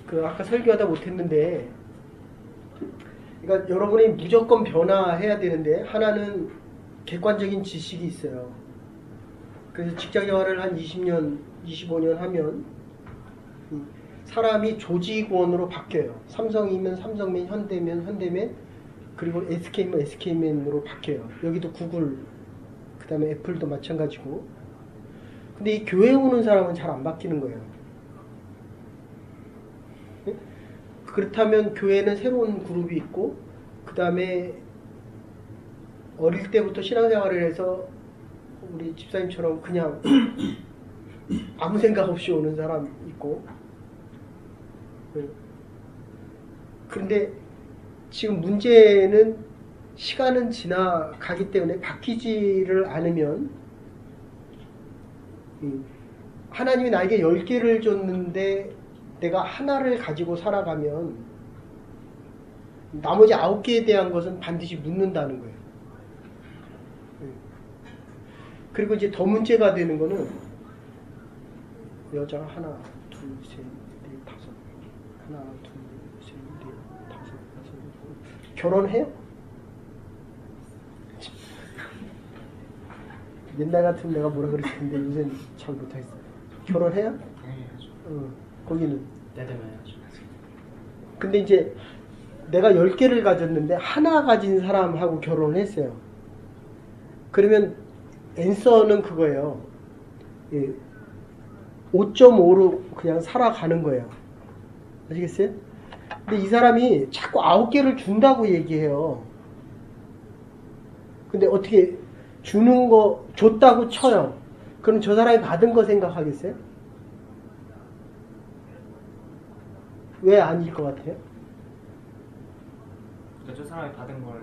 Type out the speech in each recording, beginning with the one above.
그 아까 설교하다 못했는데, 그러니까 여러분이 무조건 변화해야 되는데 하나는 객관적인 지식이 있어요. 그래서 직장생활을 한 20년, 25년 하면 사람이 조직원으로 바뀌어요. 삼성이면 삼성맨, 현대면 현대맨, 그리고 SK면 SK맨으로 바뀌어요. 여기도 구글, 그 다음에 애플도 마찬가지고. 근데 이 교회 오는 사람은 잘 안 바뀌는 거예요. 그렇다면 교회는 새로운 그룹이 있고, 그 다음에 어릴 때부터 신앙생활을 해서 우리 집사님처럼 그냥 아무 생각 없이 오는 사람 있고. 그런데 지금 문제는 시간은 지나가기 때문에 바뀌지를 않으면, 하나님이 나에게 10개를 줬는데 내가 하나를 가지고 살아가면 나머지 9개에 대한 것은 반드시 묻는다는 거예요. 그리고 이제 더 문제가 되는 거는 여자가 하나, 둘, 셋, 넷, 다섯, 하나, 둘, 셋, 넷, 다섯, 여섯, 결혼해요? 옛날 같으면 내가 뭐라 그랬을 텐데 요새는 잘 못하겠어요. 결혼해요? 거기는 때 되면 해야죠. 근데 이제 내가 10개를 가졌는데 하나 가진 사람하고 결혼을 했어요. 그러면 앤서는 그거예요. 5.5로 그냥 살아가는 거예요. 아시겠어요? 근데 이 사람이 자꾸 9개를 준다고 얘기해요. 근데 어떻게 주는 거 줬다고 쳐요. 그럼 저 사람이 받은 거 생각하겠어요? 왜 아닐 것 같아요? 그러니까 저 사람이 받은 걸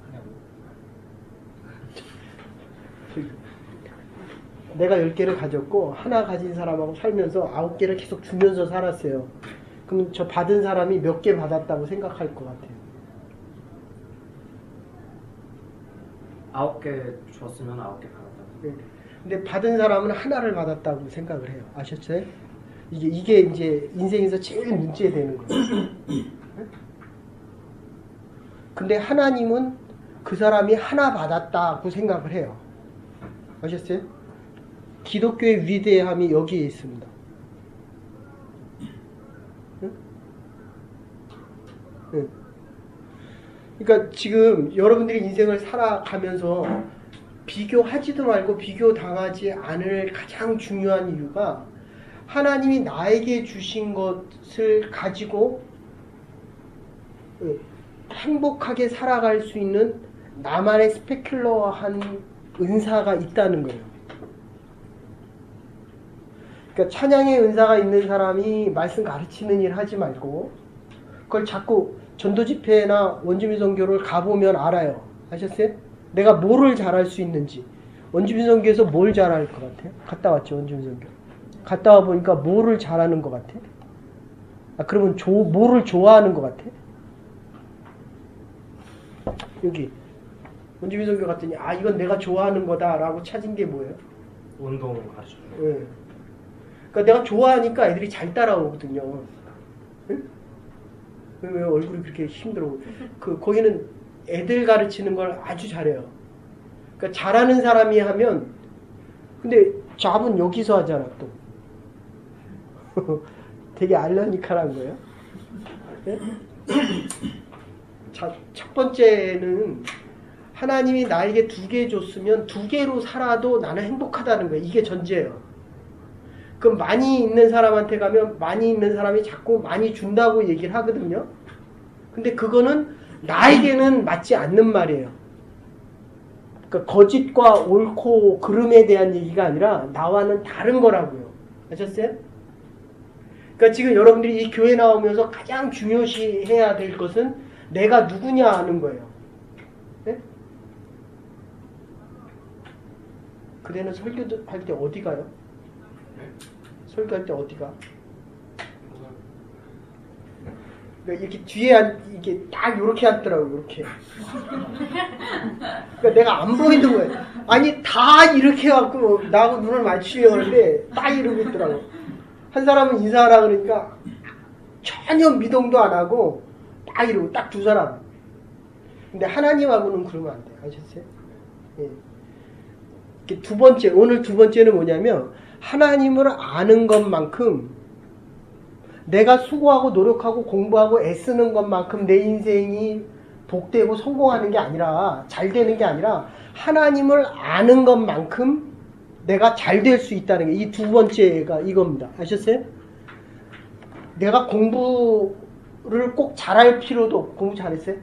하냐고. 내가 10개를 가졌고 하나 가진 사람하고 살면서 9개를 계속 주면서 살았어요. 그럼 저 받은 사람이 몇 개 받았다고 생각할 것 같아요? 9개 줬으면 9개 받았다고. 네. 근데 받은 사람은 하나를 받았다고 생각을 해요. 아셨어요? 이게 이제 인생에서 제일 문제되는 거예요. 근데 하나님은 그 사람이 하나 받았다고 생각을 해요. 아셨어요? 기독교의 위대함이 여기에 있습니다. 응? 응. 그러니까 지금 여러분들이 인생을 살아가면서 비교하지도 말고 비교당하지 않을 가장 중요한 이유가 하나님이 나에게 주신 것을 가지고 행복하게 살아갈 수 있는 나만의 스페큘러한 은사가 있다는 거예요. 그러니까 찬양의 은사가 있는 사람이 말씀 가르치는 일 하지 말고 그걸 자꾸 전도 집회나 원주민 선교를 가보면 알아요. 아셨어요? 내가 뭐를 잘할 수 있는지. 원주민 선교에서 뭘 잘할 것 같아요? 갔다 왔죠, 원주민 선교. 갔다 와 보니까 뭐를 잘하는 것 같아? 그러면 뭐를 좋아하는 것 같아? 여기 원주민 선교 갔더니 이건 내가 좋아하는 거다라고 찾은 게 뭐예요? 운동 가르쳐. 네. 그러니까 내가 좋아하니까 애들이 잘 따라오거든요. 응? 왜 얼굴이 그렇게 힘들어? 거기는 애들 가르치는 걸 아주 잘해요. 그러니까 잘하는 사람이 하면, 근데 잡은 여기서 하잖아 또. 되게 알라니카란 거예요. 네? 자, 첫 번째는 하나님이 나에게 2개 줬으면 2개로 살아도 나는 행복하다는 거예요. 이게 전제예요. 그럼 많이 있는 사람한테 가면 많이 있는 사람이 자꾸 많이 준다고 얘기를 하거든요. 근데 그거는 나에게는 맞지 않는 말이에요. 그러니까 거짓과 옳고 그름에 대한 얘기가 아니라 나와는 다른 거라고요. 아셨어요? 그러니까 지금 여러분들이 이 교회 나오면서 가장 중요시해야 될 것은 내가 누구냐 하는 거예요. 네? 그대는 설교할 때 어디 가요? 설교할 때 어디가? 그러니까 이렇게 뒤에 이게 딱 이렇게 앉더라고, 이렇게. 그러니까 내가 안 보이는 거예요. 아니 다 이렇게 해갖고 나하고 눈을 맞추려고 하는데 딱 이러고 있더라고. 한 사람은 인사하라 그러니까 전혀 미동도 안 하고 딱 이러고 딱 두 사람. 근데 하나님하고는 그러면 안 돼요. 아셨어요? 예. 이렇게 두 번째, 오늘 두 번째는 뭐냐면 하나님을 아는 것만큼 내가 수고하고 노력하고 공부하고 애쓰는 것만큼 내 인생이 복되고 성공하는 게 아니라 잘 되는 게 아니라 하나님을 아는 것만큼 내가 잘 될 수 있다는 게 이 두 번째가 이겁니다. 아셨어요? 내가 공부를 꼭 잘할 필요도 없고 공부 잘했어요?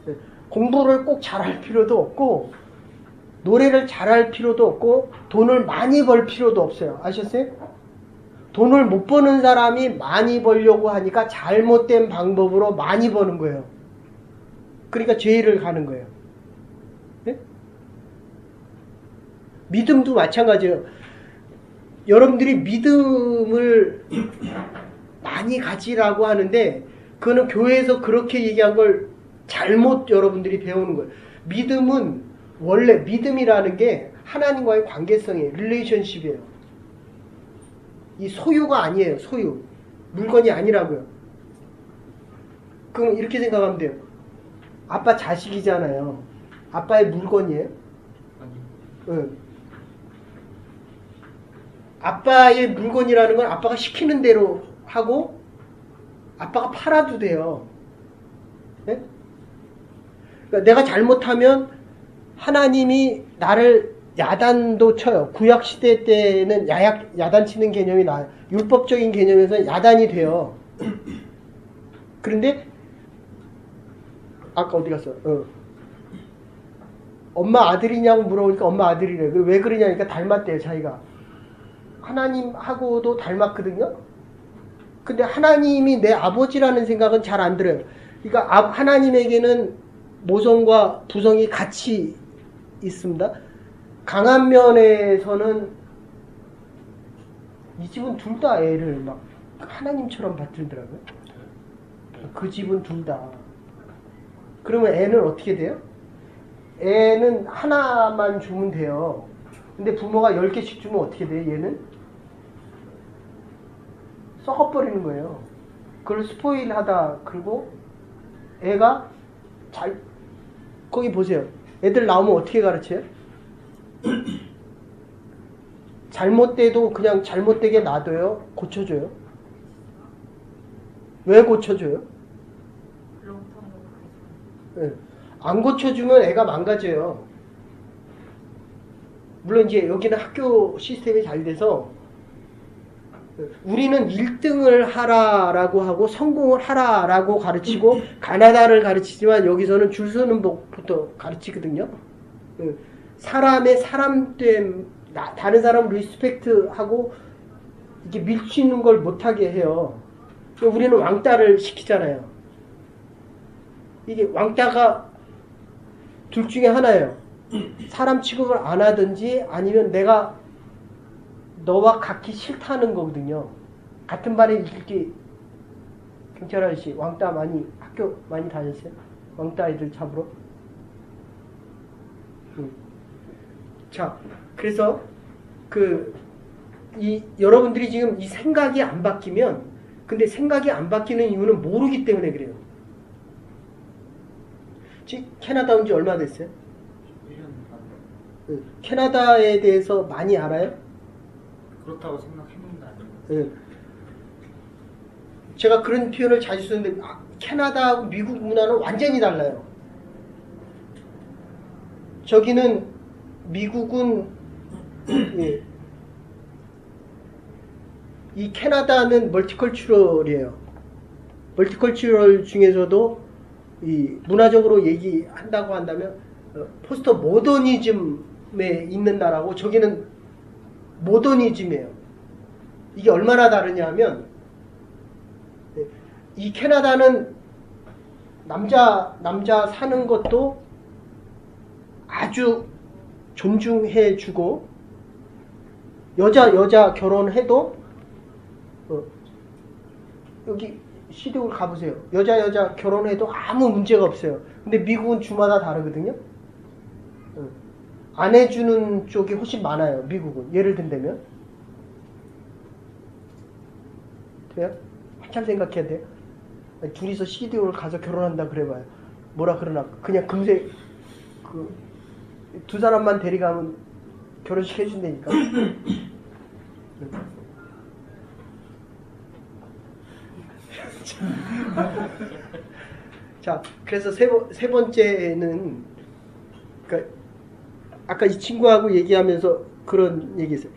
네. 공부를 꼭 잘할 필요도 없고 노래를 잘할 필요도 없고 돈을 많이 벌 필요도 없어요. 아셨어요? 돈을 못 버는 사람이 많이 벌려고 하니까 잘못된 방법으로 많이 버는 거예요. 그러니까 죄를 가는 거예요. 네? 믿음도 마찬가지예요. 여러분들이 믿음을 많이 가지라고 하는데 그거는 교회에서 그렇게 얘기한 걸 잘못 여러분들이 배우는 거예요. 믿음은 원래 믿음이라는 게 하나님과의 관계성이에요. 릴레이션십이에요. 이 소유가 아니에요. 소유. 물건이 아니라고요. 그럼 이렇게 생각하면 돼요. 아빠 자식이잖아요. 아빠의 물건이에요? 응. 아빠의 물건이라는 건 아빠가 시키는 대로 하고 아빠가 팔아도 돼요. 네? 그러니까 내가 잘못하면 하나님이 나를 야단도 쳐요. 구약시대 때는 야단치는 개념이 나요. 율법적인 개념에서 야단이 돼요. 그런데 아까 어디 갔어? 엄마 아들이냐고 물어보니까 엄마 아들이래. 왜 그러냐니까 닮았대요. 자기가. 하나님하고도 닮았거든요. 근데 하나님이 내 아버지라는 생각은 잘 안 들어요. 그러니까 하나님에게는 모성과 부성이 같이 있습니다. 강한 면에서는 이 집은 둘 다 애를 막 하나님처럼 받들더라고요. 그 집은 둘 다. 그러면 애는 어떻게 돼요? 애는 하나만 주면 돼요. 근데 부모가 10개씩 주면 어떻게 돼요? 얘는? 썩어버리는 거예요. 그걸 스포일 하다 그리고 애가 거기 보세요. 애들 나오면 어떻게 가르쳐요? 잘못돼도 그냥 잘못되게 놔둬요? 고쳐줘요? 왜 고쳐줘요? 네. 안 고쳐주면 애가 망가져요. 물론 이제 여기는 학교 시스템이 잘 돼서 우리는 1등을 하라라고 하고 성공을 하라라고 가르치고 가나다를 가르치지만 여기서는 줄 서는 법부터 가르치거든요. 사람의 사람됨, 다른 사람을 리스펙트하고 이렇게 밀치는 걸 못하게 해요. 우리는 왕따를 시키잖아요. 이게 왕따가 둘 중에 하나예요. 사람 취급을 안 하든지 아니면 내가 너와 같기 싫다는 거거든요. 같은 반에 이렇게 경찰 아저씨 왕따 학교 많이 다녔어요? 왕따 아이들 잡으러? 자, 그래서 여러분들이 지금 이 생각이 안 바뀌면, 근데 생각이 안 바뀌는 이유는 모르기 때문에 그래요. 캐나다 온 지 얼마 됐어요? 1년 반. 캐나다에 대해서 많이 알아요? 그렇다고 생각했는데 아니에요. 제가 그런 표현을 자주 쓰는데 캐나다하고 미국 문화는 완전히 달라요. 저기는 미국은 이 캐나다는 멀티컬처럴이에요. 멀티컬처럴 중에서도 이 문화적으로 얘기한다고 한다면 포스트 모더니즘에 있는 나라고 저기는 모더니즘이에요. 이게 얼마나 다르냐 하면 이 캐나다는 남자 사는 것도 아주 존중해 주고 여자 결혼해도 여기 시댁을 가보세요. 여자 결혼해도 아무 문제가 없어요. 근데 미국은 주마다 다르거든요. 안 해주는 쪽이 훨씬 많아요. 미국은. 예를 든다면 싶어요? 한참 생각해야 돼요? 아니, 둘이서 CDO를 가서 결혼한다 그래봐요. 뭐라 그러나 그냥 금세 두 사람만 데려가면 결혼식 해준다니까. 자, 그래서 세 번째는, 그러니까 아까 이 친구하고 얘기하면서 그런 얘기했어요.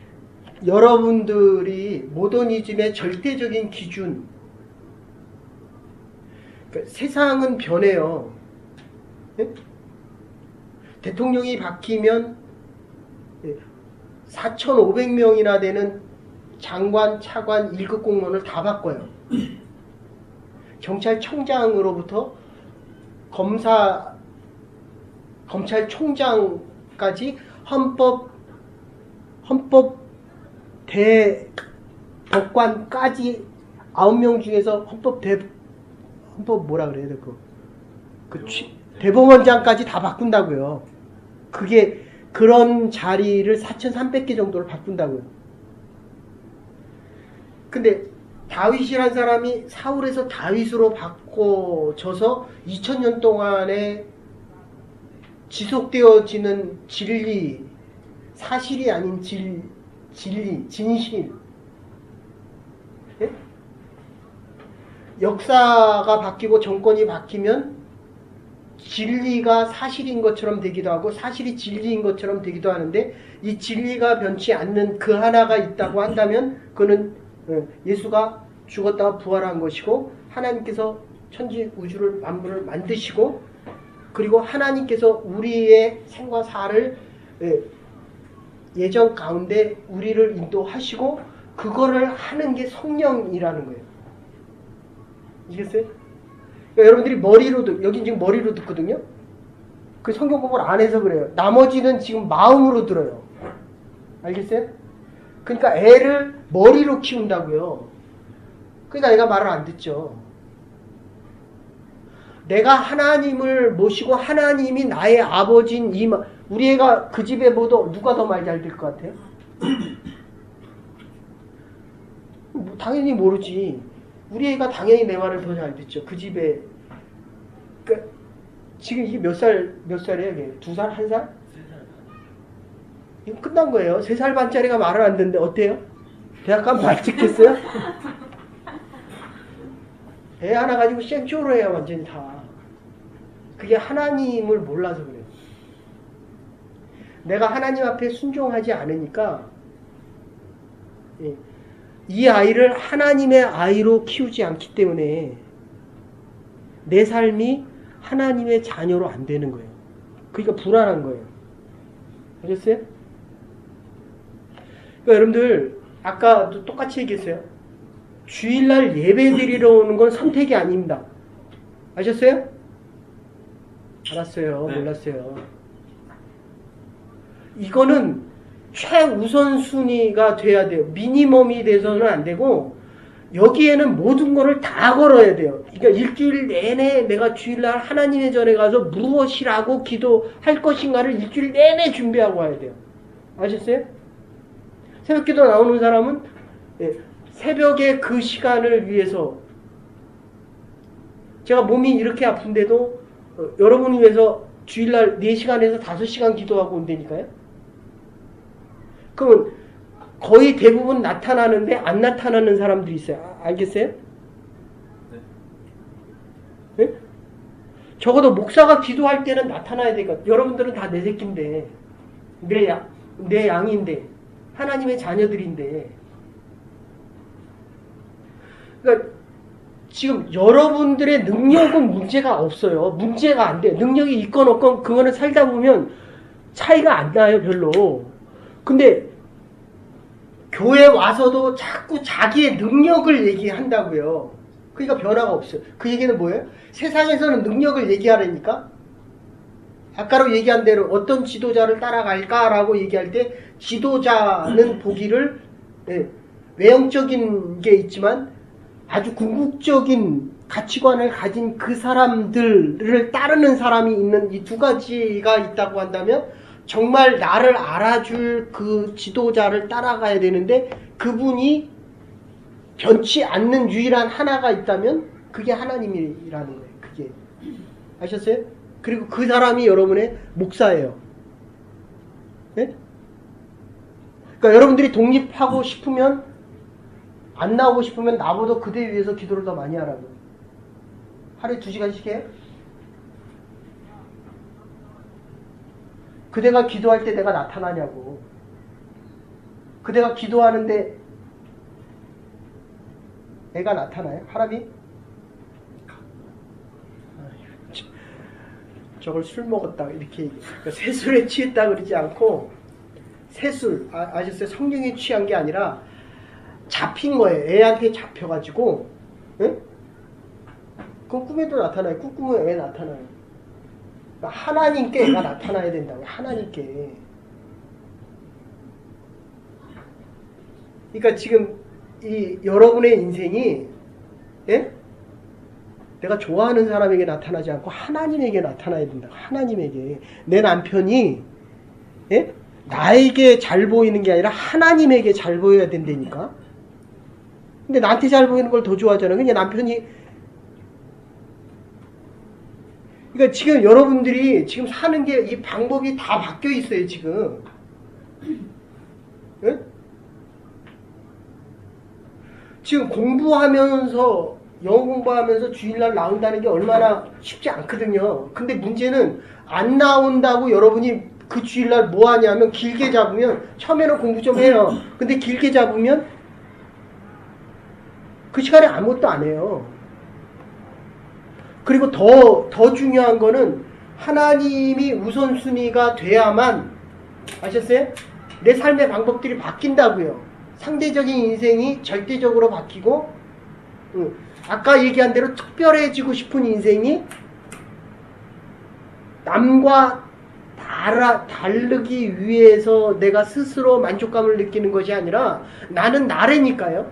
여러분들이 모더니즘의 절대적인 기준, 그러니까 세상은 변해요. 예? 대통령이 바뀌면 4,500명이나 되는 장관, 차관, 1급 공무원을 다 바꿔요. 경찰청장으로부터 검찰총장까지 헌법 대법관까지 9명 중에서 헌법 뭐라 그래야 돼? 대법원장까지 다 바꾼다고요. 그게 그런 자리를 4,300개 정도를 바꾼다고요. 근데 다윗이란 사람이 사울에서 다윗으로 바꿔져서 2000년 동안에 지속되어지는 진리, 사실이 아닌 진리, 진실. 예? 역사가 바뀌고 정권이 바뀌면 진리가 사실인 것처럼 되기도 하고 사실이 진리인 것처럼 되기도 하는데, 이 진리가 변치 않는 그 하나가 있다고 한다면 그는 예수가 죽었다가 부활한 것이고, 하나님께서 천지 우주를 만물을 만드시고, 그리고 하나님께서 우리의 생과 사를 예정 가운데 우리를 인도하시고 그거를 하는 게 성령이라는 거예요. 아시겠어요? 그러니까 여러분들이 여기 지금 머리로 듣거든요. 그 성경 공부를 안 해서 그래요. 나머지는 지금 마음으로 들어요. 알겠어요? 그러니까 애를 머리로 키운다고요. 그러니까 애가 말을 안 듣죠. 내가 하나님을 모시고 하나님이 나의 아버지인 우리 애가 그 집에 모두 누가 더 말 잘 들 것 같아요? 당연히 모르지. 우리 애가 당연히 내 말을 더 잘 듣죠. 그 집에. 그러니까 지금 이게 몇 살이에요? 이게? 2살? 1살? 이거 끝난 거예요. 3살 반짜리가 말을 안 듣는데 어때요? 대학 가면 말 듣겠어요? 애 하나 가지고 쌩쇼로 해요. 완전히 다. 그게 하나님을 몰라서 그래요. 내가 하나님 앞에 순종하지 않으니까 이 아이를 하나님의 아이로 키우지 않기 때문에 내 삶이 하나님의 자녀로 안 되는 거예요. 그러니까 불안한 거예요. 아셨어요? 그러니까 여러분들 아까도 똑같이 얘기했어요. 주일날 예배 드리러 오는 건 선택이 아닙니다. 아셨어요? 알았어요. 네. 몰랐어요. 이거는 최우선순위가 돼야 돼요. 미니멈이 돼서는 안 되고 여기에는 모든 거를 다 걸어야 돼요. 그러니까 일주일 내내 내가 주일날 하나님의 전에 가서 무엇이라고 기도할 것인가를 일주일 내내 준비하고 와야 돼요. 아셨어요? 새벽기도 나오는 사람은 새벽에 그 시간을 위해서, 제가 몸이 이렇게 아픈데도 여러분을 위해서 주일날 4시간에서 5시간 기도하고 온다니까요. 그러면 거의 대부분 나타나는데 안 나타나는 사람들이 있어요. 알겠어요? 네? 네? 적어도 목사가 기도할 때는 나타나야 되니까. 여러분들은 다 내 새끼인데, 내 양인데, 하나님의 자녀들인데. 그러니까 지금 여러분들의 능력은 문제가 없어요. 문제가 안 돼요. 능력이 있건 없건 그거는 살다 보면 차이가 안 나요, 별로. 근데 교회 와서도 자꾸 자기의 능력을 얘기한다고요. 그러니까 변화가 없어요. 그 얘기는 뭐예요? 세상에서는 능력을 얘기하려니까, 아까로 얘기한 대로 어떤 지도자를 따라갈까라고 얘기할 때 지도자는 보기를 외형적인 게 있지만 아주 궁극적인 가치관을 가진 그 사람들을 따르는 사람이 있는 이 두 가지가 있다고 한다면, 정말 나를 알아줄 그 지도자를 따라가야 되는데 그분이 변치 않는 유일한 하나가 있다면 그게 하나님이라는 거예요. 그게. 아셨어요? 그리고 그 사람이 여러분의 목사예요. 네? 그러니까 여러분들이 독립하고 싶으면, 안 나오고 싶으면 나보다 그대 위해서 기도를 더 많이 하라고. 하루에 2시간씩 해요? 그대가 기도할 때 내가 나타나냐고. 그대가 기도하는데 애가 나타나요? 하람이? 저걸 술 먹었다 이렇게 그러니까 새술에 취했다 그러지 않고 새술 아셨어요? 성령에 취한 게 아니라 잡힌 거예요. 애한테 잡혀가지고 응? 그건 꿈에도 나타나요. 꿈꾸면 애 나타나요. 그러니까 하나님께 애가 나타나야 된다고요. 하나님께. 그러니까 지금 이 여러분의 인생이 예? 내가 좋아하는 사람에게 나타나지 않고 하나님에게 나타나야 된다. 하나님에게. 내 남편이 예? 나에게 잘 보이는 게 아니라 하나님에게 잘 보여야 된다니까. 근데 나한테 잘 보이는 걸 더 좋아하잖아. 그냥 남편이. 그러니까 지금 여러분들이 지금 사는 게 이 방법이 다 바뀌어 있어요. 지금. 예? 지금 공부하면서 영어 공부하면서 주일날 나온다는 게 얼마나 쉽지 않거든요. 근데 문제는 안 나온다고 여러분이 그 주일날 뭐 하냐면 길게 잡으면 처음에는 공부 좀 해요. 근데 길게 잡으면 그 시간에 아무것도 안 해요. 그리고 더 중요한 거는 하나님이 우선순위가 돼야만 아셨어요? 내 삶의 방법들이 바뀐다고요. 상대적인 인생이 절대적으로 바뀌고 아까 얘기한 대로 특별해지고 싶은 인생이 남과 다르기 위해서 내가 스스로 만족감을 느끼는 것이 아니라 나는 나래니까요.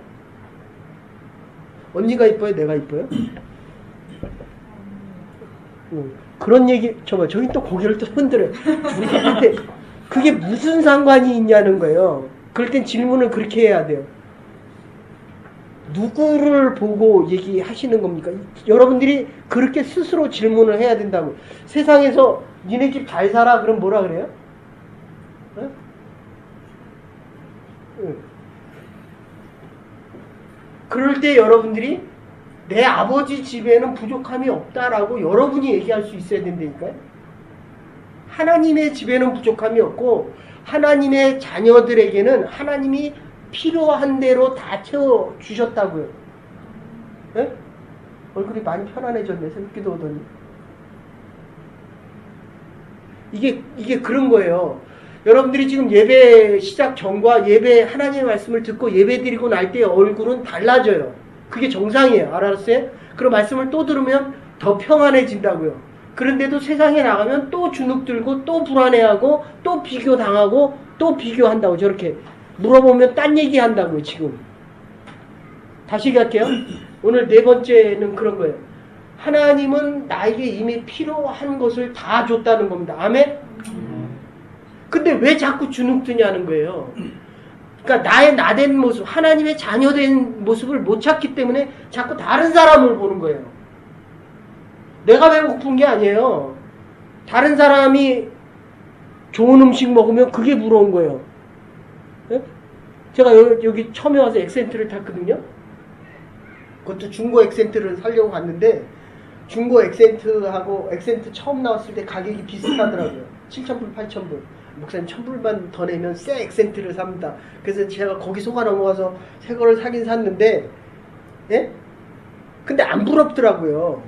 언니가 이뻐요? 내가 이뻐요? 그런 얘기 저기 또 고개를 또 흔들어요. 우리한테 그게 무슨 상관이 있냐는 거예요. 그럴 땐 질문을 그렇게 해야 돼요. 누구를 보고 얘기하시는 겁니까? 여러분들이 그렇게 스스로 질문을 해야 된다고. 세상에서 니네 집 잘 살아? 그럼 뭐라 그래요? 응? 응. 그럴 때 여러분들이 내 아버지 집에는 부족함이 없다라고 여러분이 얘기할 수 있어야 된다니까요. 하나님의 집에는 부족함이 없고 하나님의 자녀들에게는 하나님이 필요한 대로 다 채워주셨다고요. 네? 얼굴이 많이 편안해졌네. 새벽기도 오더니. 이게 그런 거예요. 여러분들이 지금 예배 시작 전과 예배 하나님의 말씀을 듣고 예배 드리고 날 때 얼굴은 달라져요. 그게 정상이에요. 알았어요? 그런 말씀을 또 들으면 더 평안해진다고요. 그런데도 세상에 나가면 또 주눅 들고 또 불안해하고 또 비교당하고 또 비교한다고 저렇게 물어보면 딴 얘기한다고요. 지금 다시 얘기할게요. 오늘 4번째는 그런 거예요. 하나님은 나에게 이미 필요한 것을 다 줬다는 겁니다. 아멘? 근데 왜 자꾸 주눅 드냐는 거예요. 그러니까 나의 나된 모습, 하나님의 자녀된 모습을 못 찾기 때문에 자꾸 다른 사람을 보는 거예요. 내가 배고픈 게 아니에요. 다른 사람이 좋은 음식 먹으면 그게 부러운 거예요. 네? 제가 여기 처음에 와서 엑센트를 탔거든요. 그것도 중고 엑센트를 사려고 갔는데 중고 엑센트하고 엑센트 처음 나왔을 때 가격이 비슷하더라고요. 7,000불, 8,000불. 목사님 1,000불만 더 내면 새 엑센트를 삽니다. 그래서 제가 거기 속아 넘어가서 새 거를 사긴 샀는데 예? 근데 안 부럽더라고요.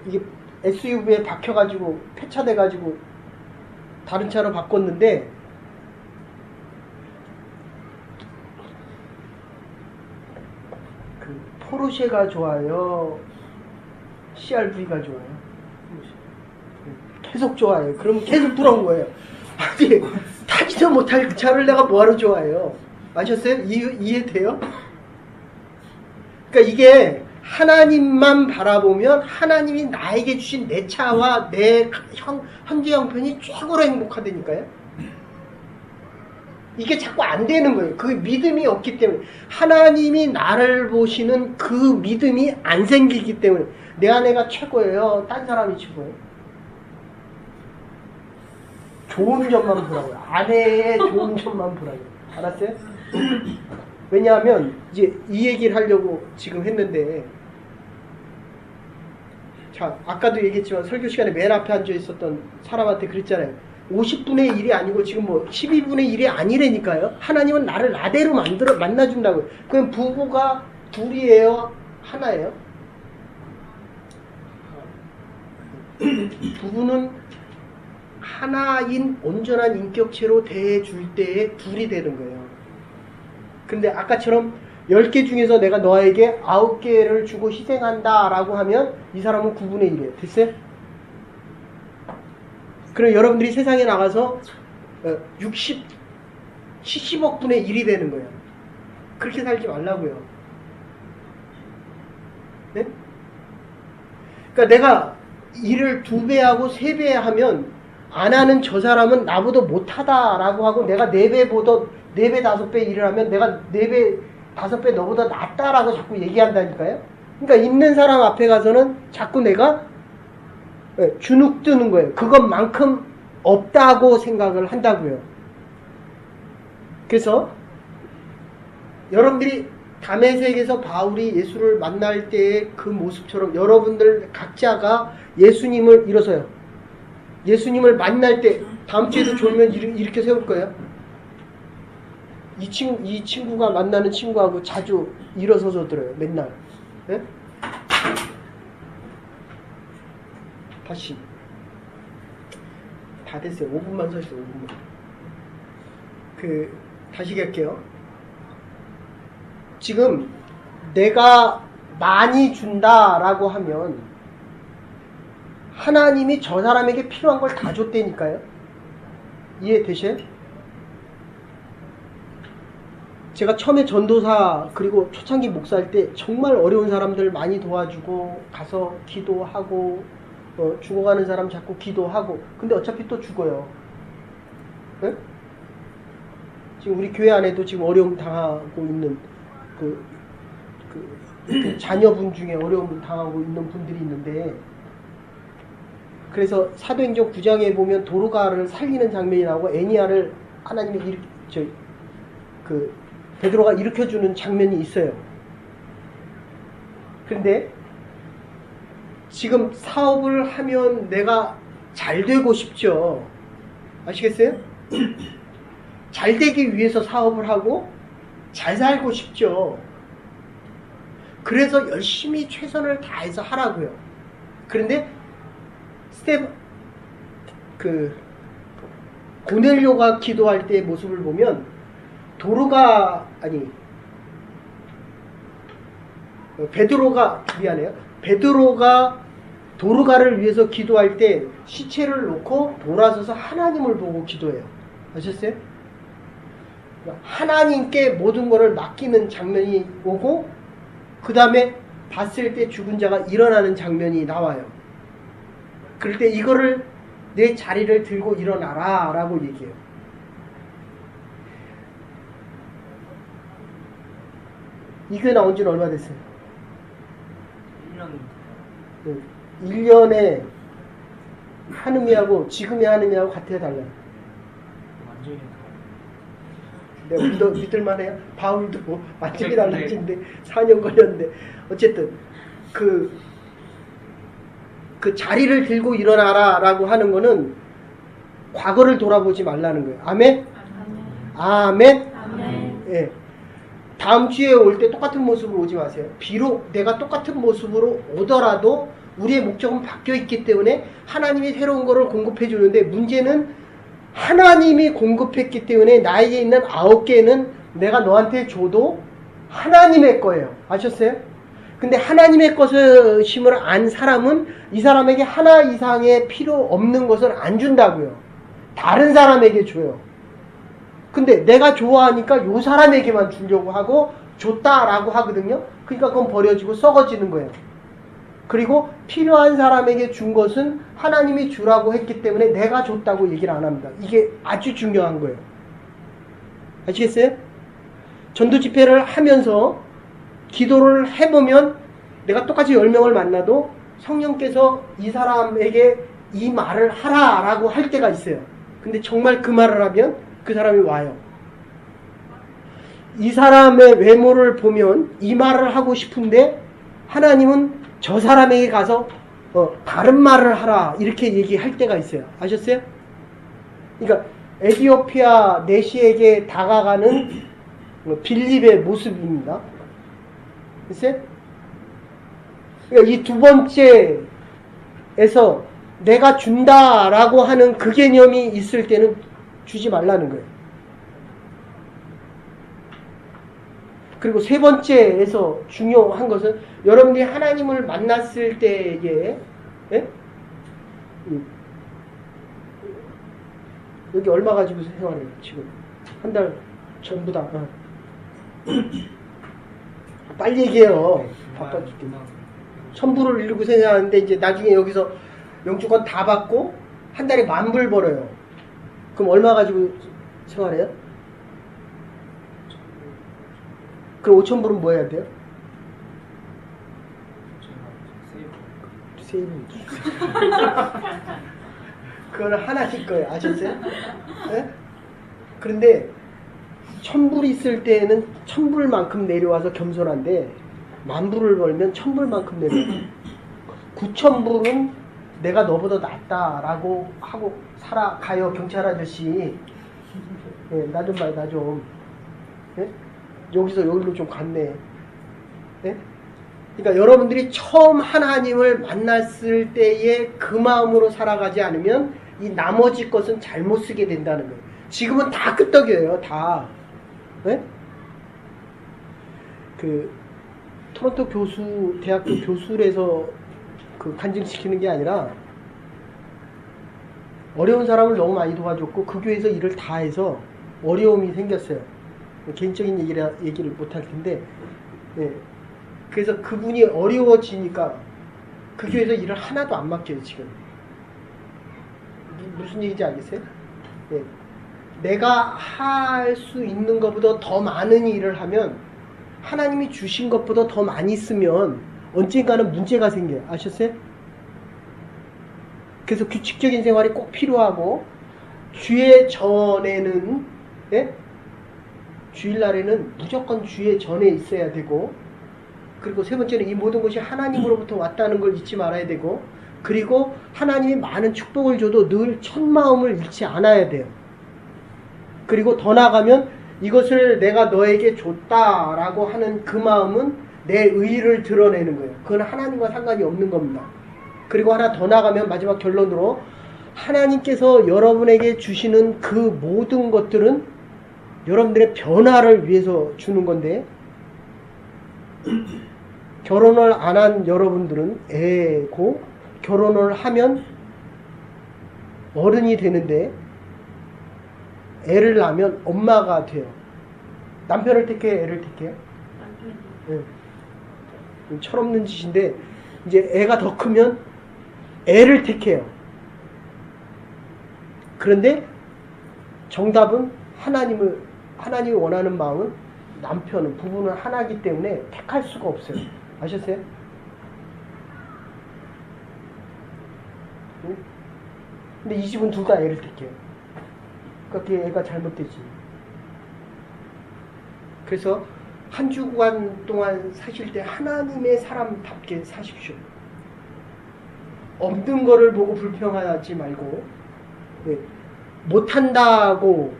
이게 SUV에 박혀가지고 폐차돼가지고 다른 차로 바꿨는데 그 포르쉐가 좋아요? CRV가 좋아요? 계속 좋아해요. 그러면 계속 부러운 거예요. 아니 타지도 못할 그 차를 내가 뭐하러 좋아해요? 아셨어요? 이해돼요? 그러니까 이게 하나님만 바라보면 하나님이 나에게 주신 내 차와 내 현재 형편이 최고로 행복하다니까요. 이게 자꾸 안 되는 거예요. 그 믿음이 없기 때문에. 하나님이 나를 보시는 그 믿음이 안 생기기 때문에. 내 아내가 최고예요? 딴 사람이 최고예요? 좋은 점만 보라고요. 아내의 좋은 점만 보라고요. 알았어요? 왜냐하면 이제 이 얘기를 하려고 지금 했는데, 자, 아까도 얘기했지만 설교 시간에 맨 앞에 앉아 있었던 사람한테 그랬잖아요. 50분의 1이 아니고 지금 뭐 12분의 1이 아니라니까요. 하나님은 나를 나대로 만나준다고요. 그럼 부부가 둘이에요? 하나예요? 부부는 하나인 온전한 인격체로 대해줄 때에 둘이 되는 거예요. 근데 아까처럼 10개 중에서 내가 너에게 9개를 주고 희생한다 라고 하면 이 사람은 9분의 1이에요. 됐어요? 그럼 여러분들이 세상에 나가서 70억 분의 1이 되는 거예요. 그렇게 살지 말라고요. 네? 그러니까 내가 일을 2배 하고 3배 하면 안 하는 저 사람은 나보다 못하다라고 하고 내가 4배, 5배 일을 하면 내가 4배, 5배 너보다 낫다라고 자꾸 얘기한다니까요. 그러니까 있는 사람 앞에 가서는 자꾸 내가 주눅 드는 거예요. 그것만큼 없다고 생각을 한다고요. 그래서 여러분들이 다메섹에서 바울이 예수를 만날 때의 그 모습처럼 여러분들 각자가 예수님을 일어서요. 예수님을 만날 때 다음 주에도 졸면 이렇게 세울 거예요. 이 친구가 만나는 친구하고 자주 일어서서 들어요. 맨날. 네? 다시. 다 됐어요. 5분만 서 있어요. 5분만. 다시 갈게요. 지금 내가 많이 준다라고 하면 하나님이 저 사람에게 필요한 걸 다 줬다니까요. 이해되셔요? 제가 처음에 전도사 그리고 초창기 목사할 때 정말 어려운 사람들 많이 도와주고 가서 기도하고 죽어가는 사람 자꾸 기도하고 근데 어차피 또 죽어요. 네? 지금 우리 교회 안에도 지금 어려움 당하고 있는 그 자녀분 중에 어려움을 당하고 있는 분들이 있는데 그래서 사도행전 9장에 보면 도르가를 살리는 장면이 나오고 애니아를 하나님이 베드로가 일으켜주는 장면이 있어요. 그런데 지금 사업을 하면 내가 잘 되고 싶죠. 아시겠어요? 잘 되기 위해서 사업을 하고 잘 살고 싶죠. 그래서 열심히 최선을 다해서 하라고요. 그런데 고넬료가 기도할 때의 모습을 보면 베드로가 도르가를 위해서 기도할 때 시체를 놓고 돌아서서 하나님을 보고 기도해요. 아셨어요? 하나님께 모든 것을 맡기는 장면이 오고 그 다음에 봤을 때 죽은 자가 일어나는 장면이 나와요. 그럴 때 이거를 내 자리를 들고 일어나라 라고 얘기해요. 이 교회 나온 지는 얼마 됐어요? 1년. 1년에 한 의미하고 지금의 한 의미하고 같아요, 달라요? 완전히 내가 믿을만해요? 바울도 완전히 달라진데 4년 걸렸는데 어쨌든 그 자리를 들고 일어나라 라고 하는 거는 과거를 돌아보지 말라는 거예요. 아멘? 아멘? 아멘? 예. 다음 주에 올 때 똑같은 모습으로 오지 마세요. 비록 내가 똑같은 모습으로 오더라도 우리의 목적은 바뀌어 있기 때문에 하나님이 새로운 거를 공급해 주는데 문제는 하나님이 공급했기 때문에 나에게 있는 9개는 내가 너한테 줘도 하나님의 거예요. 아셨어요? 근데 하나님의 것임을 안 사람은 이 사람에게 하나 이상의 필요 없는 것을 안 준다고요. 다른 사람에게 줘요. 근데 내가 좋아하니까 요 사람에게만 주려고 하고 줬다라고 하거든요. 그러니까 그건 버려지고 썩어지는 거예요. 그리고 필요한 사람에게 준 것은 하나님이 주라고 했기 때문에 내가 줬다고 얘기를 안 합니다. 이게 아주 중요한 거예요. 아시겠어요? 전도 집회를 하면서 기도를 해보면 내가 똑같이 10명을 만나도 성령께서 이 사람에게 이 말을 하라라고 할 때가 있어요. 근데 정말 그 말을 하면 그 사람이 와요. 이 사람의 외모를 보면 이 말을 하고 싶은데 하나님은 저 사람에게 가서 다른 말을 하라 이렇게 얘기할 때가 있어요. 아셨어요? 그러니까 에티오피아 내시에게 다가가는 빌립의 모습입니다. 글쎄? 그러니까 이 두 번째에서 내가 준다라고 하는 그 개념이 있을 때는 주지 말라는 거예요. 그리고 세 번째에서 중요한 것은 여러분들이 하나님을 만났을 때에 예? 여기 얼마 가지고 생활해요? 지금 한 달 전부 다 빨리 얘기해요. 바빠 죽겠네. 1000불을 잃고 생활하는데 이제 나중에 여기서 영주권 다 받고 한 달에 10,000불 벌어요. 그럼 얼마 가지고 생활해요? 그럼 5,000불은 뭐 해야 돼요? 세이브. 그거는 하나씩 거예요. 아셨어요? 네? 그런데 1,000불 있을 때는 1,000불만큼 내려와서 겸손한데 10,000불을 벌면 1,000불만큼 내려와요. 9,000불은 내가 너보다 낫다라고 하고 살아가요. 경찰 아저씨. 네, 나 좀 봐요. 나 좀. 네? 여기서 여기로 좀 갔네. 네? 그러니까 여러분들이 처음 하나님을 만났을 때의 그 마음으로 살아가지 않으면 이 나머지 것은 잘못 쓰게 된다는 거예요. 지금은 다 끄떡이에요. 다. 네? 그 토론토 교수 대학교 교수에서 그 간증시키는 게 아니라 어려운 사람을 너무 많이 도와줬고 그 교회에서 일을 다 해서 어려움이 생겼어요. 개인적인 얘기를 못 할 텐데, 네. 그래서 그분이 어려워지니까 그 교회에서 일을 하나도 안 맡겨요, 지금. 무슨 얘기인지 알겠어요? 네. 내가 할 수 있는 것보다 더 많은 일을 하면 하나님이 주신 것보다 더 많이 쓰면 언젠가는 문제가 생겨요. 아셨어요? 그래서 규칙적인 생활이 꼭 필요하고 주의 전에는 네? 주일날에는 무조건 주의 전에 있어야 되고 그리고 세 번째는 이 모든 것이 하나님으로부터 왔다는 걸 잊지 말아야 되고 그리고 하나님이 많은 축복을 줘도 늘 첫마음을 잃지 않아야 돼요. 그리고 더 나아가면 이것을 내가 너에게 줬다라고 하는 그 마음은 내 의의를 드러내는 거예요. 그건 하나님과 상관이 없는 겁니다. 그리고 하나 더 나아가면 마지막 결론으로 하나님께서 여러분에게 주시는 그 모든 것들은 여러분들의 변화를 위해서 주는 건데 결혼을 안 한 여러분들은 애고 결혼을 하면 어른이 되는데 애를 낳으면 엄마가 돼요. 남편을 택해요? 애를 택해요? 네. 철없는 짓인데 이제 애가 더 크면 애를 택해요. 그런데 정답은 하나님이 원하는 마음은 남편은 부부는 하나이기 때문에 택할 수가 없어요. 아셨어요? 응? 근데 이 집은 둘 다 애를 택해요. 그러니까 그 애가 잘못되지. 그래서 한 주간 동안 사실 때 하나님의 사람답게 사십시오. 없는 거를 보고 불평하지 말고 네. 못한다고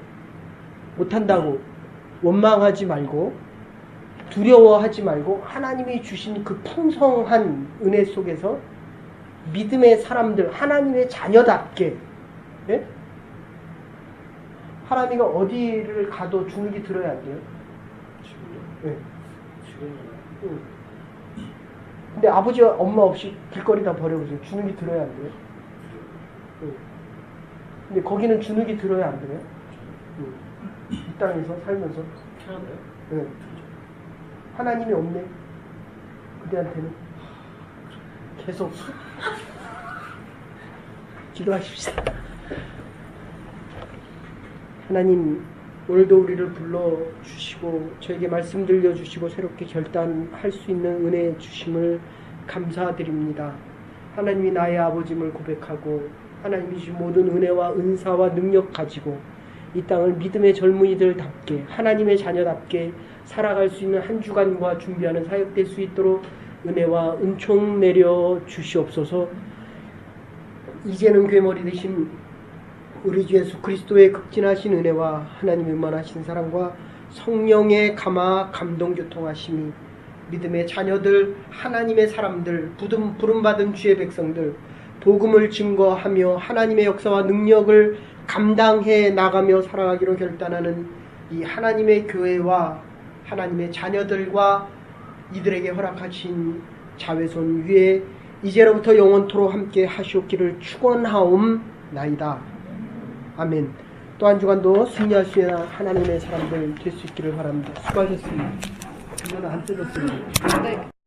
원망하지 말고 두려워하지 말고 하나님이 주신 그 풍성한 은혜 속에서 믿음의 사람들, 하나님의 자녀답게 네? 하나님이 어디를 가도 주눅이 들어야 안 돼요. 네. 응. 근데 아버지와 엄마 없이 길거리 다 버려보세요. 주눅이 들어야 안 돼요. 응. 근데 거기는 주눅이 들어야 안 돼요. 응. 이 땅에서 살면서 네. 하나님이 없네. 그대한테는 계속 기도하십시오. 하나님 오늘도 우리를 불러주시고 저에게 말씀 들려주시고 새롭게 결단할 수 있는 은혜 주심을 감사드립니다. 하나님이 나의 아버짐을 고백하고 하나님이 주신 모든 은혜와 은사와 능력 가지고 이 땅을 믿음의 젊은이들답게 하나님의 자녀답게 살아갈 수 있는 한 주간과 준비하는 사역 될 수 있도록 은혜와 은총 내려 주시옵소서. 이제는 괴물이 되신 우리 주 예수 그리스도의 극진하신 은혜와 하나님의 만하신 사랑과 성령의 감화 감동 교통하심이 믿음의 자녀들, 하나님의 사람들, 부름받은 주의 백성들, 복음을 증거하며 하나님의 역사와 능력을 감당해 나가며 살아가기로 결단하는 이 하나님의 교회와 하나님의 자녀들과 이들에게 허락하신 자외선 위에 이제로부터 영원토록 함께 하시옵기를 축원하옵나이다. 아멘. 또 한 주간도 승리할 수 있는 하나님의 사람들 될 수 있기를 바랍니다. 수고하셨습니다. 이거는 안 뜯었습니다.